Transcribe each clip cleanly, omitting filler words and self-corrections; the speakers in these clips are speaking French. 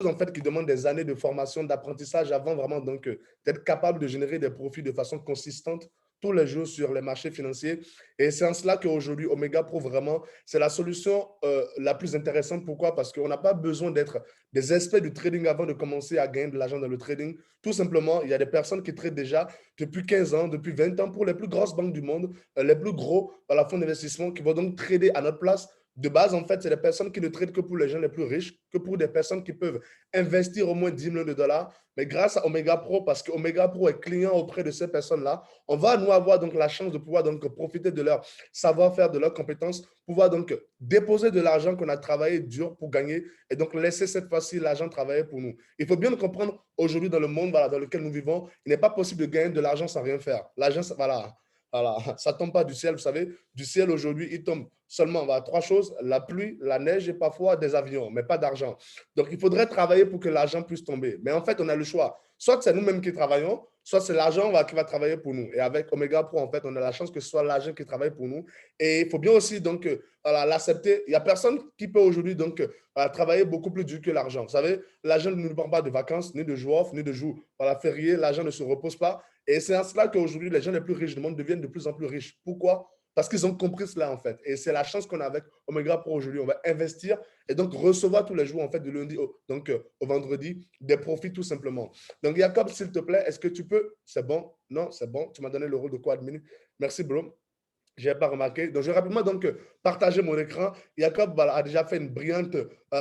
en fait qui demande des années de formation, d'apprentissage avant vraiment donc d'être capable de générer des profits de façon consistante tous les jours sur les marchés financiers. Et c'est en cela qu'aujourd'hui, Omega Pro, vraiment, c'est la solution la plus intéressante. Pourquoi? Parce qu'on n'a pas besoin d'être des experts du trading avant de commencer à gagner de l'argent dans le trading. Tout simplement, il y a des personnes qui traitent déjà depuis 15 ans, depuis 20 ans pour les plus grosses banques du monde, les plus gros fonds d'investissement qui vont donc trader à notre place. De base, en fait, c'est des personnes qui ne traitent que pour les gens les plus riches, que pour des personnes qui peuvent investir au moins 10 millions de dollars. Mais grâce à Omega Pro, parce que Omega Pro est client auprès de ces personnes-là, on va nous avoir donc la chance de pouvoir donc profiter de leur savoir-faire, de leurs compétences, pouvoir donc déposer de l'argent qu'on a travaillé dur pour gagner et donc laisser cette fois-ci l'argent travailler pour nous. Il faut bien le comprendre aujourd'hui dans le monde dans lequel nous vivons, il n'est pas possible de gagner de l'argent sans rien faire. L'argent, voilà, ça ne tombe pas du ciel, vous savez. Du ciel aujourd'hui, il tombe seulement trois choses, la pluie, la neige et parfois des avions, mais pas d'argent. Donc, il faudrait travailler pour que l'argent puisse tomber. Mais en fait, on a le choix. Soit c'est nous-mêmes qui travaillons, soit c'est l'argent qui va travailler pour nous. Et avec Omega Pro, en fait, on a la chance que ce soit l'argent qui travaille pour nous. Et il faut bien aussi donc l'accepter. Il n'y a personne qui peut aujourd'hui donc travailler beaucoup plus dur que l'argent. Vous savez, l'argent ne nous prend pas de vacances, ni de jours off, ni de jours fériés. L'argent ne se repose pas. Et c'est en cela qu'aujourd'hui, les gens les plus riches du monde deviennent de plus en plus riches. Pourquoi? Parce qu'ils ont compris cela, en fait. Et c'est la chance qu'on a avec Omega Pro aujourd'hui. On va investir et donc recevoir tous les jours, en fait, de lundi au vendredi, des profits tout simplement. Donc, Jacob, s'il te plaît, est-ce que tu peux… C'est bon? Non, c'est bon. Tu m'as donné le rôle de co-admin. Merci, bro. Je n'ai pas remarqué. Donc, je vais rapidement donc, partager mon écran. Jacob a déjà fait une brillante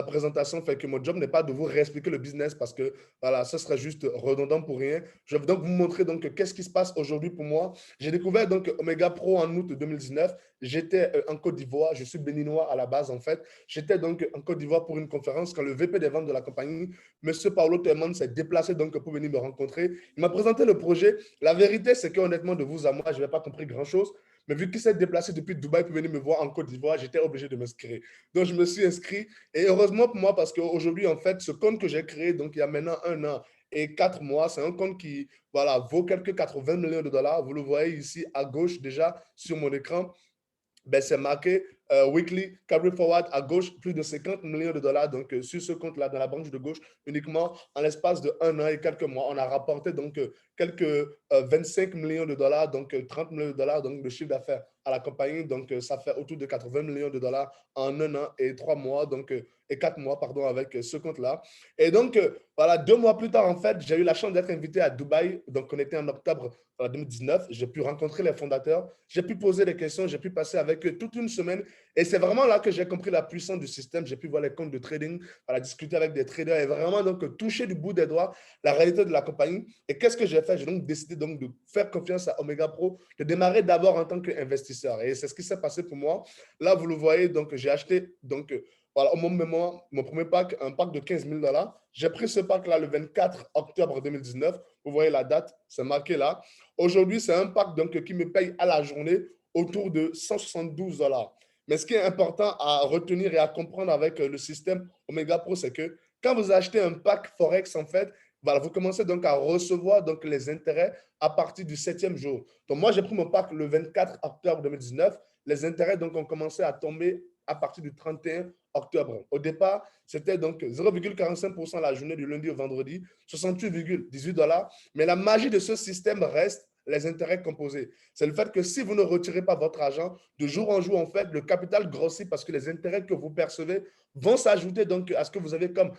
présentation, fait que mon job n'est pas de vous réexpliquer le business parce que voilà, ce serait juste redondant pour rien. Je vais donc vous montrer donc qu'est-ce qui se passe aujourd'hui pour moi. J'ai découvert donc Omega Pro en août 2019. J'étais en Côte d'Ivoire. Je suis béninois à la base en fait. J'étais donc en Côte d'Ivoire pour une conférence quand le VP des ventes de la compagnie, Monsieur Paulo Teman, s'est déplacé donc pour venir me rencontrer. Il m'a présenté le projet. La vérité, c'est qu'honnêtement, de vous à moi, je n'avais pas compris grand-chose. Mais vu qu'il s'est déplacé depuis Dubaï pour venir me voir en Côte d'Ivoire, j'étais obligé de m'inscrire. Donc, je me suis inscrit. Et heureusement pour moi, parce qu'aujourd'hui, en fait, ce compte que j'ai créé, donc il y a maintenant 1 an et 4 mois, c'est un compte qui vaut quelques 80 millions de dollars. Vous le voyez ici à gauche déjà sur mon écran. Ben, c'est marqué Weekly Carry Forward à gauche, plus de 50 millions de dollars. Donc, sur ce compte-là, dans la branche de gauche, uniquement en l'espace de 1 an et quelques mois, on a rapporté donc quelques 25 millions de dollars, donc 30 millions de dollars donc, de chiffre d'affaires à la compagnie. Donc, ça fait autour de 80 millions de dollars en 1 an et 3 mois, donc, et 4 mois, pardon, avec ce compte-là. Et donc, voilà, 2 mois plus tard, en fait, j'ai eu la chance d'être invité à Dubaï. Donc, on était en octobre 2019. J'ai pu rencontrer les fondateurs. J'ai pu poser des questions. J'ai pu passer avec eux toute une semaine. Et c'est vraiment là que j'ai compris la puissance du système. J'ai pu voir les comptes de trading, discuter avec des traders et vraiment donc toucher du bout des doigts la réalité de la compagnie. Et qu'est-ce que j'ai fait? J'ai donc décidé donc de faire confiance à Omega Pro, de démarrer d'abord en tant qu'investisseur. Et c'est ce qui s'est passé pour moi. Là, vous le voyez, donc j'ai acheté donc voilà, au moment, mon premier pack, un pack de 15 000 dollars. J'ai pris ce pack-là le 24 octobre 2019. Vous voyez la date, c'est marqué là. Aujourd'hui, c'est un pack donc, qui me paye à la journée autour de 172 dollars. Mais ce qui est important à retenir et à comprendre avec le système Omega Pro, c'est que quand vous achetez un pack Forex, en fait, voilà, vous commencez donc à recevoir donc, les intérêts à partir du 7e jour. Donc, moi, j'ai pris mon pack le 24 octobre 2019. Les intérêts donc, ont commencé à tomber à partir du 31 octobre. Au départ, c'était donc 0,45% la journée du lundi au vendredi, 68,18 dollars. Mais la magie de ce système reste les intérêts composés. C'est le fait que si vous ne retirez pas votre argent, de jour en jour, en fait, le capital grossit parce que les intérêts que vous percevez vont s'ajouter donc à ce que vous avez comme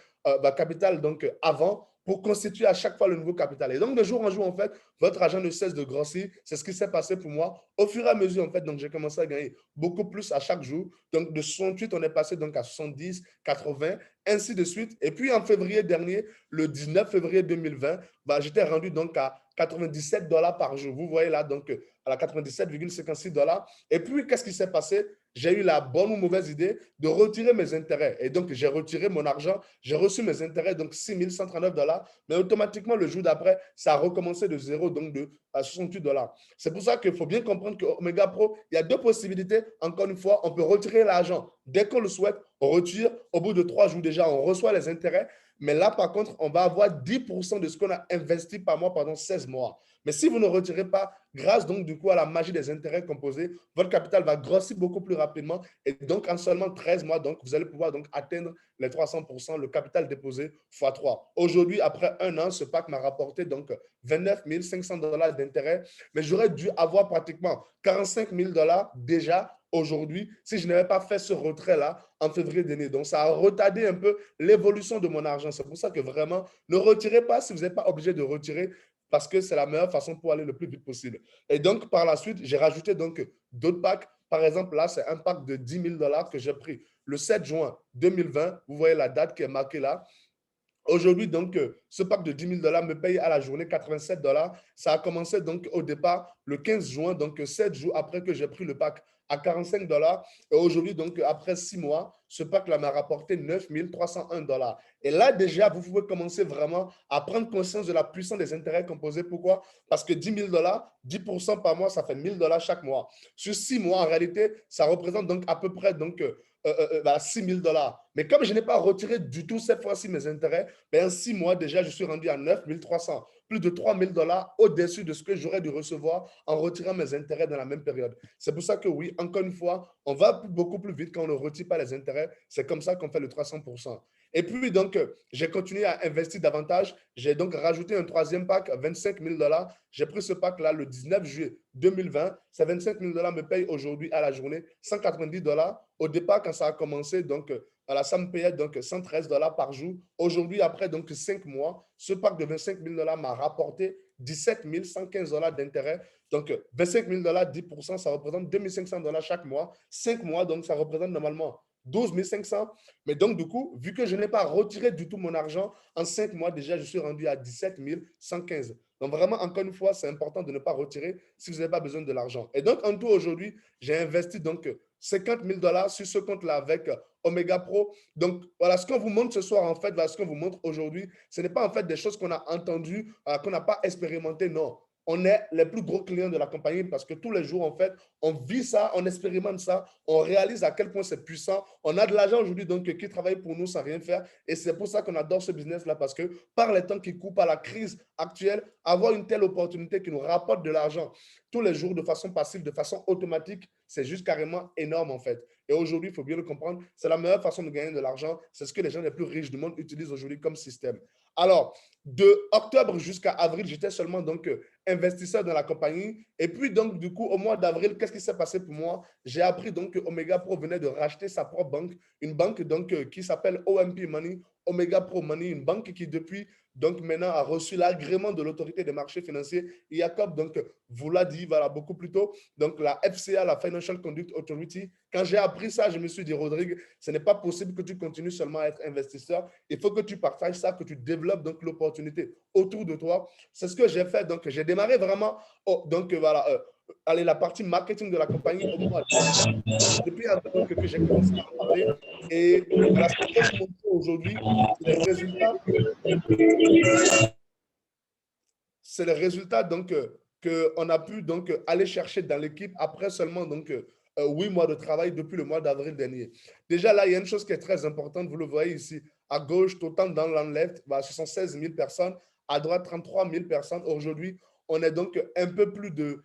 capital donc avant pour constituer à chaque fois le nouveau capital. Et donc, de jour en jour, en fait, votre argent ne cesse de grossir. C'est ce qui s'est passé pour moi. Au fur et à mesure, en fait, donc j'ai commencé à gagner beaucoup plus à chaque jour. Donc, de 68, on est passé donc à 70, 80, ainsi de suite. Et puis, en février dernier, le 19 février 2020, j'étais rendu donc à 97 dollars par jour. Vous voyez là, donc, à la 97,56 dollars. Et puis, qu'est-ce qui s'est passé? J'ai eu la bonne ou mauvaise idée de retirer mes intérêts. Et donc, j'ai retiré mon argent. J'ai reçu mes intérêts, donc 6 139 dollars. Mais automatiquement, le jour d'après, ça a recommencé de zéro, donc de 68 dollars. C'est pour ça qu'il faut bien comprendre qu'Omega Pro, il y a deux possibilités. Encore une fois, on peut retirer l'argent. Dès qu'on le souhaite, on retire. Au bout de 3 jours déjà, on reçoit les intérêts. Mais là, par contre, on va avoir 10% de ce qu'on a investi par mois pendant 16 mois. Mais si vous ne retirez pas, grâce donc du coup à la magie des intérêts composés, votre capital va grossir beaucoup plus rapidement. Et donc, en seulement 13 mois, donc, vous allez pouvoir donc atteindre les 300%, le capital déposé x3. Aujourd'hui, après un an, ce pack m'a rapporté donc 29 500 dollars d'intérêt, mais j'aurais dû avoir pratiquement 45 000 dollars déjà aujourd'hui si je n'avais pas fait ce retrait-là en février dernier. Donc, ça a retardé un peu l'évolution de mon argent. C'est pour ça que vraiment, ne retirez pas si vous n'êtes pas obligé de retirer parce que c'est la meilleure façon pour aller le plus vite possible. Et donc, par la suite, j'ai rajouté donc d'autres packs. Par exemple, là, c'est un pack de 10 000 dollars que j'ai pris le 7 juin 2020. Vous voyez la date qui est marquée là. Aujourd'hui, donc, ce pack de 10 000 dollars me paye à la journée 87 dollars. Ça a commencé donc au départ le 15 juin, donc 7 jours après que j'ai pris le pack à 45 dollars. Et aujourd'hui, donc, après 6 mois, ce pack-là m'a rapporté 9 301 dollars. Et là, déjà, vous pouvez commencer vraiment à prendre conscience de la puissance des intérêts composés. Pourquoi? Parce que 10 000 dollars, 10% par mois, ça fait 1 000 dollars chaque mois. Sur 6 mois, en réalité, ça représente donc à peu près donc, 6 000 dollars. Mais comme je n'ai pas retiré du tout cette fois-ci mes intérêts, ben en 6 mois déjà, je suis rendu à 9 300, plus de 3 000 dollars au-dessus de ce que j'aurais dû recevoir en retirant mes intérêts dans la même période. C'est pour ça que oui, encore une fois, on va beaucoup plus vite quand on ne retire pas les intérêts. C'est comme ça qu'on fait le 300%. Et puis, donc, j'ai continué à investir davantage. J'ai donc rajouté un troisième pack, 25 000 dollars. J'ai pris ce pack-là le 19 juillet 2020. Ces 25 000 dollars me payent aujourd'hui à la journée 190 dollars. Au départ, quand ça a commencé, donc, voilà, ça me payait donc 113 dollars par jour. Aujourd'hui, après donc 5 mois, ce pack de 25 000 dollars m'a rapporté 17 115 dollars d'intérêt. Donc, 25 000 dollars, 10%, ça représente 2 500 dollars chaque mois. 5 mois, donc ça représente normalement 12 500. Mais donc, du coup, vu que je n'ai pas retiré du tout mon argent, en 5 mois, déjà, je suis rendu à 17 115. Donc, vraiment, encore une fois, c'est important de ne pas retirer si vous n'avez pas besoin de l'argent. Et donc, en tout, aujourd'hui, j'ai investi donc 50 000 dollars sur ce compte-là avec Omega Pro. Donc, voilà, ce qu'on vous montre ce soir, en fait, voilà, ce qu'on vous montre aujourd'hui, ce n'est pas en fait des choses qu'on a entendues, qu'on n'a pas expérimentées, non. On est les plus gros clients de la compagnie parce que tous les jours, en fait, on vit ça, on expérimente ça, on réalise à quel point c'est puissant. On a de l'argent aujourd'hui donc qui travaille pour nous sans rien faire. Et c'est pour ça qu'on adore ce business-là parce que par les temps qui coupent, par la crise actuelle, avoir une telle opportunité qui nous rapporte de l'argent tous les jours de façon passive, de façon automatique, c'est juste carrément énorme en fait. Et aujourd'hui, il faut bien le comprendre, c'est la meilleure façon de gagner de l'argent. C'est ce que les gens les plus riches du monde utilisent aujourd'hui comme système. Alors, de octobre jusqu'à avril, j'étais seulement donc investisseur dans la compagnie. Et puis, donc, du coup, au mois d'avril, qu'est-ce qui s'est passé pour moi? J'ai appris donc que Omega Pro venait de racheter sa propre banque, une banque donc qui s'appelle OMP Money, Omega Pro Money, une banque qui depuis donc maintenant a reçu l'agrément de l'autorité des marchés financiers. Et Jacob donc vous l'a dit voilà, beaucoup plus tôt, donc la FCA, la Financial Conduct Authority. Quand j'ai appris ça, je me suis dit, Rodrigue, ce n'est pas possible que tu continues seulement à être investisseur. Il faut que tu partages ça, que tu développes donc l'opportunité autour de toi. C'est ce que j'ai fait. Donc, j'ai démarré vraiment, donc voilà, allez, la partie marketing de la compagnie au mois depuis un temps que j'ai commencé à en parler. Et voilà, ce que je vais vous montrer aujourd'hui, c'est les résultats. C'est les résultats donc qu'on a pu donc aller chercher dans l'équipe après seulement donc 8 mois de travail depuis le mois d'avril dernier. Déjà là, il y a une chose qui est très importante, vous le voyez ici à gauche, total dans l'enlève, bah, ce sont 16 000 personnes, à droite 33 000 personnes. Aujourd'hui, on est donc un peu plus de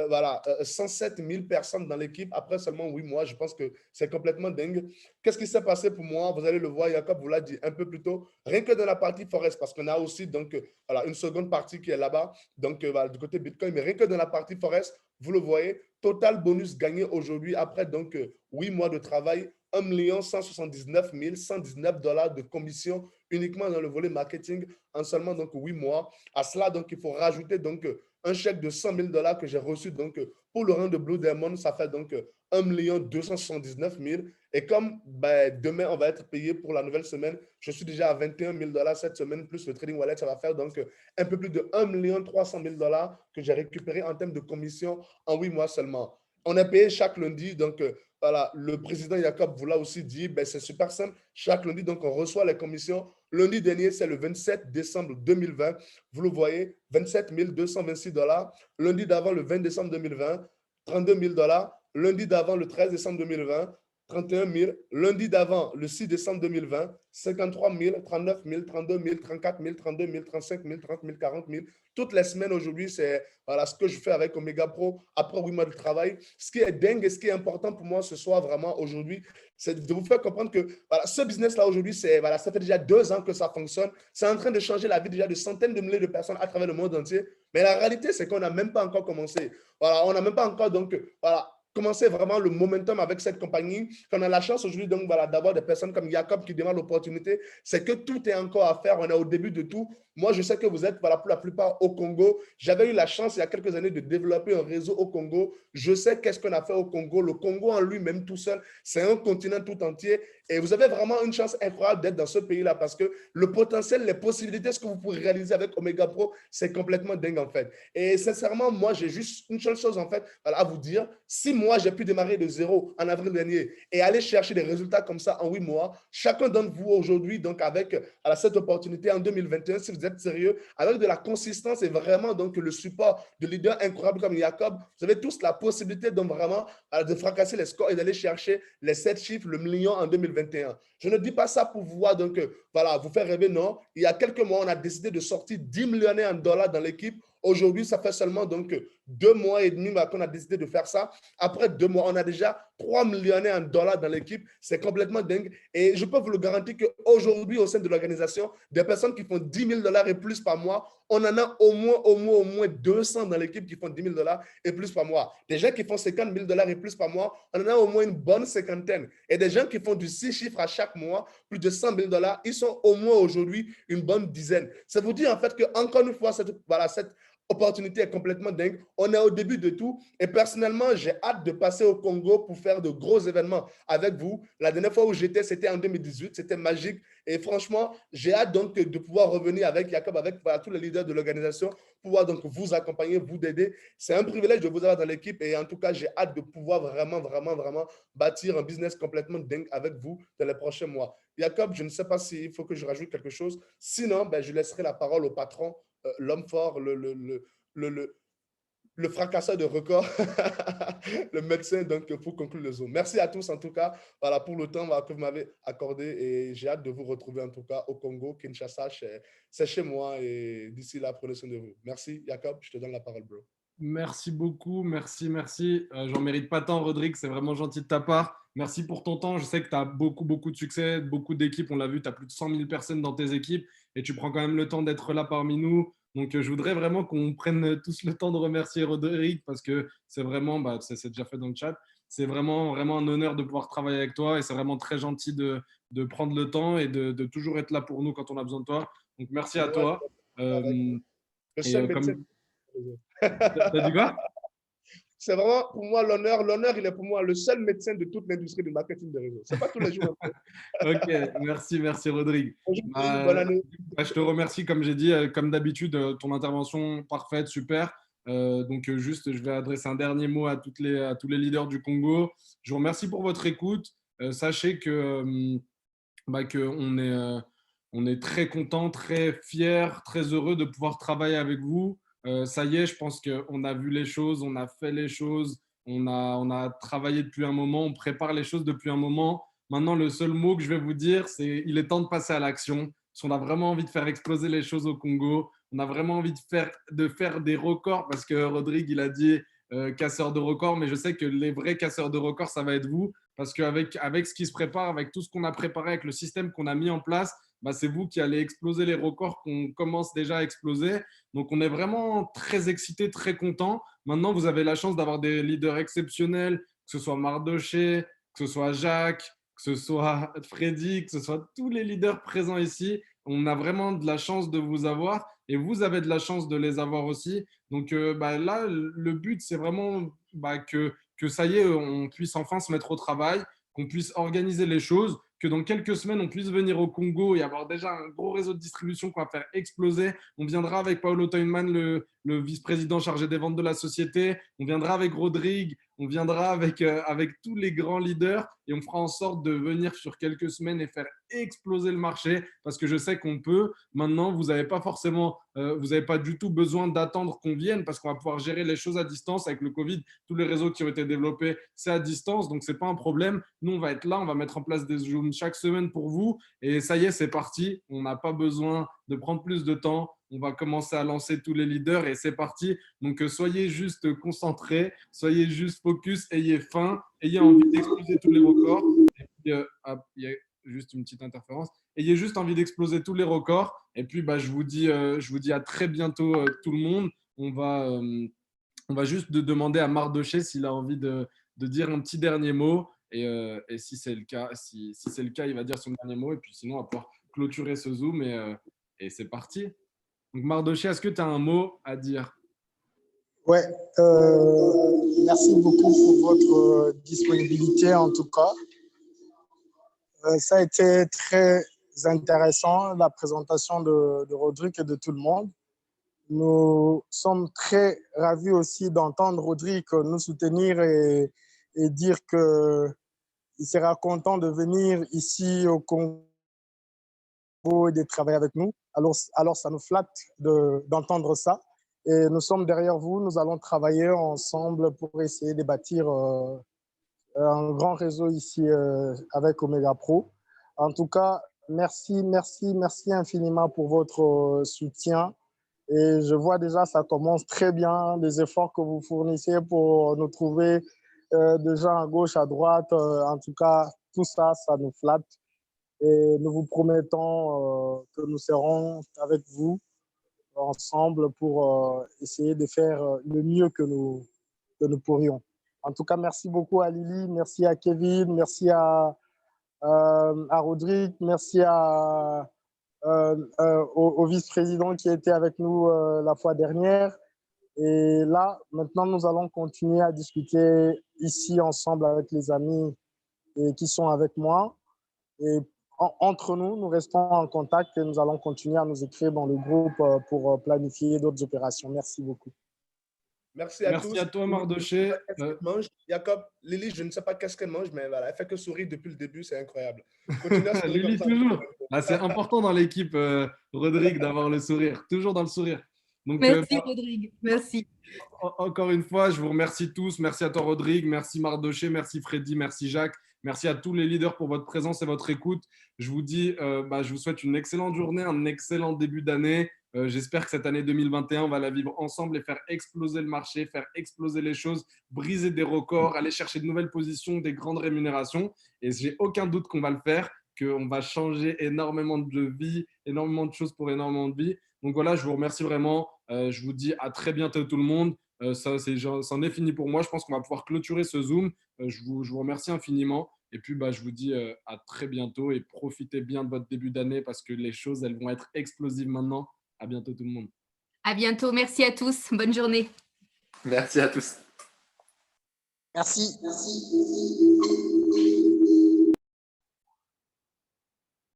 voilà, 107 000 personnes dans l'équipe après seulement 8 mois. Je pense que c'est complètement dingue. Qu'est-ce qui s'est passé pour moi? Vous allez le voir, Jacob vous l'a dit un peu plus tôt, rien que dans la partie Forex, parce qu'on a aussi donc voilà, une seconde partie qui est là-bas, donc voilà, du côté Bitcoin, mais rien que dans la partie Forex, vous le voyez, total bonus gagné aujourd'hui après donc 8 mois de travail, 1 179 119 dollars de commission uniquement dans le volet marketing en seulement donc 8 mois. À cela, donc, il faut rajouter donc un chèque de 100 000 dollars que j'ai reçu donc pour le rang de Blue Diamond, ça fait donc 1 279 000. Et comme ben, demain, on va être payé pour la nouvelle semaine, je suis déjà à 21 000 dollars cette semaine, plus le trading wallet, ça va faire donc un peu plus de 1 300 000 dollars que j'ai récupéré en termes de commission en 8 mois seulement. On est payé chaque lundi, donc voilà, le président Jacob vous l'a aussi dit, ben, c'est super simple. Chaque lundi, donc on reçoit les commissions. Lundi dernier, c'est le 27 décembre 2020. Vous le voyez, 27 226 dollars. Lundi d'avant, le 20 décembre 2020, 32 000 dollars. Lundi d'avant, le 13 décembre 2020, 31 000. Lundi d'avant, le 6 décembre 2020, 53 000, 39 000, 32 000, 34 000, 32 000, 35 000, 30 000, 40 000. Toutes les semaines aujourd'hui, c'est voilà, ce que je fais avec Omega Pro après 8 mois de travail. Ce qui est dingue et ce qui est important pour moi ce soir vraiment aujourd'hui, c'est de vous faire comprendre que voilà, ce business-là aujourd'hui, voilà, ça fait déjà 2 ans que ça fonctionne. C'est en train de changer la vie déjà de centaines de milliers de personnes à travers le monde entier. Mais la réalité, c'est qu'on n'a même pas encore commencé. Voilà, on n'a même pas encore donc voilà, commencer vraiment le momentum avec cette compagnie. On a la chance aujourd'hui donc voilà, d'avoir des personnes comme Jacob qui demandent l'opportunité. C'est que tout est encore à faire. On est au début de tout. Moi, je sais que vous êtes voilà, pour la plupart au Congo. J'avais eu la chance il y a quelques années de développer un réseau au Congo. Je sais qu'est-ce qu'on a fait au Congo. Le Congo en lui-même tout seul, c'est un continent tout entier. Et vous avez vraiment une chance incroyable d'être dans ce pays-là parce que le potentiel, les possibilités, ce que vous pouvez réaliser avec Omega Pro, c'est complètement dingue en fait. Et sincèrement, moi, j'ai juste une seule chose en fait voilà, à vous dire. Si moi, j'ai pu démarrer de zéro en avril dernier et aller chercher des résultats comme ça en 8 mois, chacun d'entre vous aujourd'hui, donc avec alors, cette opportunité en 2021, si vous êtes sérieux, avec de la consistance et vraiment donc le support de leaders incroyables comme Jacob, vous avez tous la possibilité donc vraiment de fracasser les scores et d'aller chercher les 7 chiffres, le million en 2021. Je ne dis pas ça pour vous donc voilà, vous faire rêver, non. Il y a quelques mois, on a décidé de sortir 10 millionnaires en dollars dans l'équipe. Aujourd'hui, ça fait seulement donc 2 mois et demi qu'on a décidé de faire ça. Après 2 mois, on a déjà 3 millionnaires en dollars dans l'équipe. C'est complètement dingue. Et je peux vous le garantir qu'aujourd'hui, au sein de l'organisation, des personnes qui font 10 000 dollars et plus par mois, on en a au moins 200 dans l'équipe qui font 10 000 dollars et plus par mois. Des gens qui font 50 000 dollars et plus par mois, on en a au moins une bonne cinquantaine. Et des gens qui font du 6 chiffres à chaque mois, plus de 100 000 dollars, ils sont au moins aujourd'hui une bonne dizaine. Ça vous dit en fait qu'encore une fois, cette opportunité est complètement dingue. On est au début de tout. Et personnellement, j'ai hâte de passer au Congo pour faire de gros événements avec vous. La dernière fois où j'étais, c'était en 2018. C'était magique. Et franchement, j'ai hâte donc de pouvoir revenir avec Jacob, avec voilà, tous les leaders de l'organisation, pouvoir donc vous accompagner, vous aider. C'est un privilège de vous avoir dans l'équipe. Et en tout cas, j'ai hâte de pouvoir vraiment bâtir un business complètement dingue avec vous dans les prochains mois. Jacob, je ne sais pas s'il faut que je rajoute quelque chose. Sinon, ben, je laisserai la parole au patron, l'homme fort, le fracasseur de records, le médecin, donc pour conclure le Zoom. Merci à tous en tout cas voilà, pour le temps que vous m'avez accordé et j'ai hâte de vous retrouver en tout cas au Congo, Kinshasa, c'est chez moi et d'ici là, prenez soin de vous. Merci Jacob, je te donne la parole, bro. Merci beaucoup, merci. J'en mérite pas tant, Rodrigue, c'est vraiment gentil de ta part. Merci pour ton temps. Je sais que tu as beaucoup de succès, beaucoup d'équipes. On l'a vu, tu as plus de 100 000 personnes dans tes équipes et tu prends quand même le temps d'être là parmi nous. Donc, je voudrais vraiment qu'on prenne tous le temps de remercier Rodrigue parce que c'est vraiment, bah, c'est déjà fait dans le chat, c'est vraiment un honneur de pouvoir travailler avec toi et c'est vraiment très gentil de prendre le temps et de toujours être là pour nous quand on a besoin de toi. Donc, merci à Ouais, toi. Euh, le et seul médecin. comme... T'as dit quoi? C'est vraiment pour moi l'honneur. L'honneur, il est pour moi le seul médecin de toute l'industrie du marketing de réseau. Ce n'est pas tous les jours. Ok, merci Rodrigue. Bonjour, bonne année. Je te remercie, comme j'ai dit, comme d'habitude, ton intervention parfaite, super. Donc juste, je vais adresser un dernier mot à tous les leaders du Congo. Je vous remercie pour votre écoute. Sachez que on est très content, très fier, très heureux de pouvoir travailler avec vous. Ça y est, je pense qu'on a vu les choses, on a fait les choses, on a travaillé depuis un moment, on prépare les choses depuis un moment. Maintenant, le seul mot que je vais vous dire, c'est il est temps de passer à l'action. Si on a vraiment envie de faire exploser les choses au Congo, on a vraiment envie de faire des records, parce que Rodrigue, il a dit casseur de records, mais je sais que les vrais casseurs de records, ça va être vous, parce avec ce qui se prépare, avec tout ce qu'on a préparé, avec le système qu'on a mis en place, bah, c'est vous qui allez exploser les records qu'on commence déjà à exploser. Donc, on est vraiment très excités, très contents. Maintenant, vous avez la chance d'avoir des leaders exceptionnels, que ce soit Mardoché, que ce soit Jacques, que ce soit Freddy, que ce soit tous les leaders présents ici. On a vraiment de la chance de vous avoir et vous avez de la chance de les avoir aussi. Donc bah, là, le but, c'est vraiment bah, que ça y est, on puisse enfin se mettre au travail, qu'on puisse organiser les choses, que dans quelques semaines, on puisse venir au Congo et avoir déjà un gros réseau de distribution qu'on va faire exploser. On viendra avec Paolo Toyman, le vice-président chargé des ventes de la société. On viendra avec Rodrigue, on viendra avec tous les grands leaders et on fera en sorte de venir sur quelques semaines et faire exploser le marché parce que je sais qu'on peut. Maintenant, vous n'avez pas forcément, vous n'avez pas du tout besoin d'attendre qu'on vienne parce qu'on va pouvoir gérer les choses à distance. Avec le Covid, tous les réseaux qui ont été développés, c'est à distance, donc ce n'est pas un problème. Nous, on va être là, on va mettre en place des Zooms chaque semaine pour vous et ça y est, c'est parti. On n'a pas besoin de prendre plus de temps. On va commencer à lancer tous les leaders et c'est parti. Donc, soyez juste concentrés, soyez juste focus, ayez faim, ayez envie d'exploser tous les records. Et puis, il y a juste une petite interférence. Ayez juste envie d'exploser tous les records. Et puis, je vous dis à très bientôt, tout le monde. On va juste demander à Mardoché s'il a envie de dire un petit dernier mot. Et si c'est le cas, si c'est le cas, il va dire son dernier mot. Et puis sinon, on va pouvoir clôturer ce Zoom et c'est parti. Donc, Mardoché, est-ce que tu as un mot à dire? Ouais, merci beaucoup pour votre disponibilité en tout cas. Ça a été très intéressant, la présentation de Rodrigue et de tout le monde. Nous sommes très ravis aussi d'entendre Rodrigue nous soutenir et dire qu'il sera content de venir ici au Congo et de travailler avec nous. Alors ça nous flatte d'entendre ça. Et nous sommes derrière vous, nous allons travailler ensemble pour essayer de bâtir un grand réseau ici avec Omega Pro. En tout cas, merci infiniment pour votre soutien. Et je vois déjà, ça commence très bien, les efforts que vous fournissez pour nous trouver des gens à gauche, à droite. En tout cas, tout ça, ça nous flatte. Et nous vous promettons que nous serons avec vous ensemble pour essayer de faire le mieux que nous pourrions. En tout cas, merci beaucoup à Lily, merci à Kevin, merci à Rodrigue, merci au vice-président qui était avec nous la fois dernière. Et là, maintenant, nous allons continuer à discuter ici ensemble avec les amis qui sont avec moi. Et entre nous, nous restons en contact et nous allons continuer à nous écrire dans le groupe pour planifier d'autres opérations. Merci beaucoup. Merci à tous. Merci à toi, Mardoché. Jacob, Lily, je ne sais pas qu'est-ce qu'elle mange, mais voilà, elle fait que sourire depuis le début, c'est incroyable. Lily, toujours. C'est important dans l'équipe, Rodrigue, d'avoir le sourire, toujours dans le sourire. Donc, merci, Rodrigue. Merci. Encore une fois, je vous remercie tous. Merci à toi, Rodrigue. Merci, Mardoché. Merci, Freddy. Merci, Jacques. Merci à tous les leaders pour votre présence et votre écoute. Je vous dis, je vous souhaite une excellente journée, un excellent début d'année. J'espère que cette année 2021, on va la vivre ensemble et faire exploser le marché, faire exploser les choses, briser des records, aller chercher de nouvelles positions, des grandes rémunérations. Et j'ai aucun doute qu'on va le faire, qu'on va changer énormément de vie, énormément de choses pour énormément de vie. Donc voilà, je vous remercie vraiment. Je vous dis à très bientôt tout le monde. C'en est fini pour moi. Je pense qu'on va pouvoir clôturer ce Zoom. Je vous remercie infiniment. Et puis, je vous dis à très bientôt et profitez bien de votre début d'année parce que les choses, elles vont être explosives maintenant. À bientôt tout le monde. À bientôt. Merci à tous. Bonne journée. Merci à tous. Merci.